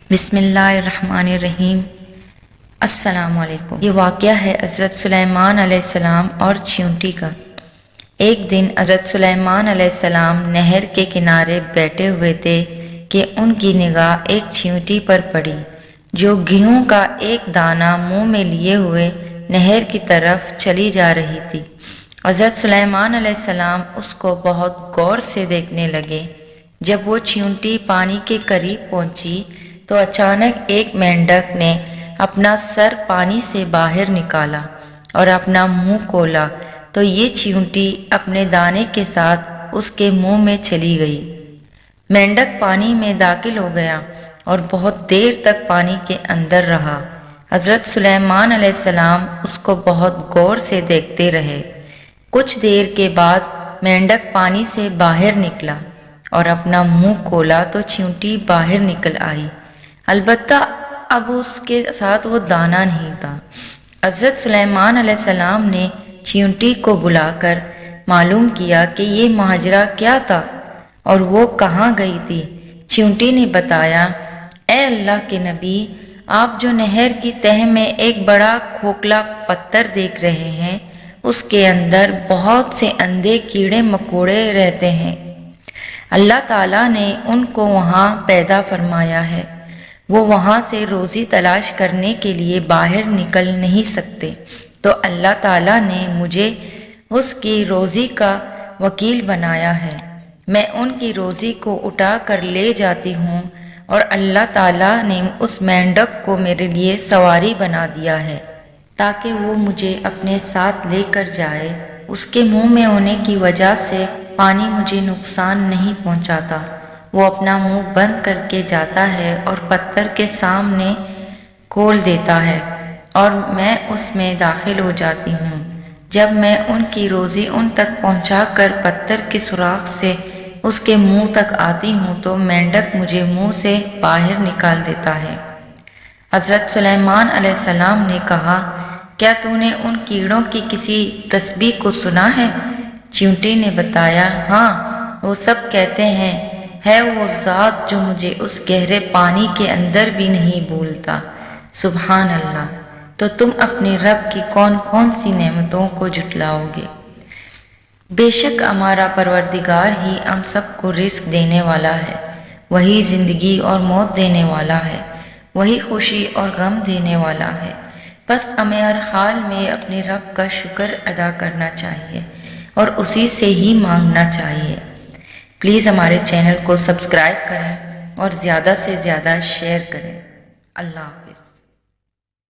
بسم اللہ الرحمن الرحیم۔ السلام علیکم۔ یہ واقعہ ہے حضرت سلیمان علیہ السلام اور چیونٹی کا۔ ایک دن حضرت سلیمان علیہ السلام نہر کے کنارے بیٹھے ہوئے تھے کہ ان کی نگاہ ایک چیونٹی پر پڑی جو گیہوں کا ایک دانہ منہ میں لیے ہوئے نہر کی طرف چلی جا رہی تھی۔ حضرت سلیمان علیہ السلام اس کو بہت غور سے دیکھنے لگے۔ جب وہ چیونٹی پانی کے قریب پہنچی تو اچانک ایک مینڈک نے اپنا سر پانی سے باہر نکالا اور اپنا منہ کھولا تو یہ چیونٹی اپنے دانے کے ساتھ اس کے منہ میں چلی گئی۔ مینڈک پانی میں داخل ہو گیا اور بہت دیر تک پانی کے اندر رہا۔ حضرت سلیمان علیہ السلام اس کو بہت غور سے دیکھتے رہے۔ کچھ دیر کے بعد مینڈک پانی سے باہر نکلا اور اپنا منہ کھولا تو چیونٹی باہر نکل آئی، البتہ اب اس کے ساتھ وہ دانہ نہیں تھا۔ حضرت سلیمان علیہ السلام نے چیونٹی کو بلا کر معلوم کیا کہ یہ ماجرا کیا تھا اور وہ کہاں گئی تھی۔ چیونٹی نے بتایا، اے اللہ کے نبی، آپ جو نہر کی تہہ میں ایک بڑا کھوکھلا پتھر دیکھ رہے ہیں، اس کے اندر بہت سے اندھے کیڑے مکوڑے رہتے ہیں۔ اللہ تعالیٰ نے ان کو وہاں پیدا فرمایا ہے، وہ وہاں سے روزی تلاش کرنے کے لیے باہر نکل نہیں سکتے، تو اللہ تعالیٰ نے مجھے اس کی روزی کا وکیل بنایا ہے۔ میں ان کی روزی کو اٹھا کر لے جاتی ہوں اور اللہ تعالیٰ نے اس مینڈک کو میرے لیے سواری بنا دیا ہے تاکہ وہ مجھے اپنے ساتھ لے کر جائے۔ اس کے منہ میں ہونے کی وجہ سے پانی مجھے نقصان نہیں پہنچاتا۔ وہ اپنا منہ بند کر کے جاتا ہے اور پتھر کے سامنے کھول دیتا ہے اور میں اس میں داخل ہو جاتی ہوں۔ جب میں ان کی روزی ان تک پہنچا کر پتھر کے سوراخ سے اس کے منہ تک آتی ہوں تو مینڈک مجھے منہ سے باہر نکال دیتا ہے۔ حضرت سلیمان علیہ السلام نے کہا، کیا تو نے ان کیڑوں کی کسی تسبیح کو سنا ہے؟ چیونٹی نے بتایا، ہاں، وہ سب کہتے ہیں، ہے وہ ذات جو مجھے اس گہرے پانی کے اندر بھی نہیں بھولتا۔ سبحان اللہ! تو تم اپنے رب کی کون کون سی نعمتوں کو جھٹلاؤ گے؟ بے شک ہمارا پروردگار ہی ہم سب کو رزق دینے والا ہے، وہی زندگی اور موت دینے والا ہے، وہی خوشی اور غم دینے والا ہے۔ بس ہمیں ہر حال میں اپنے رب کا شکر ادا کرنا چاہیے اور اسی سے ہی مانگنا چاہیے۔ پلیز ہمارے چینل کو سبسکرائب کریں اور زیادہ سے زیادہ شیئر کریں۔ اللہ حافظ۔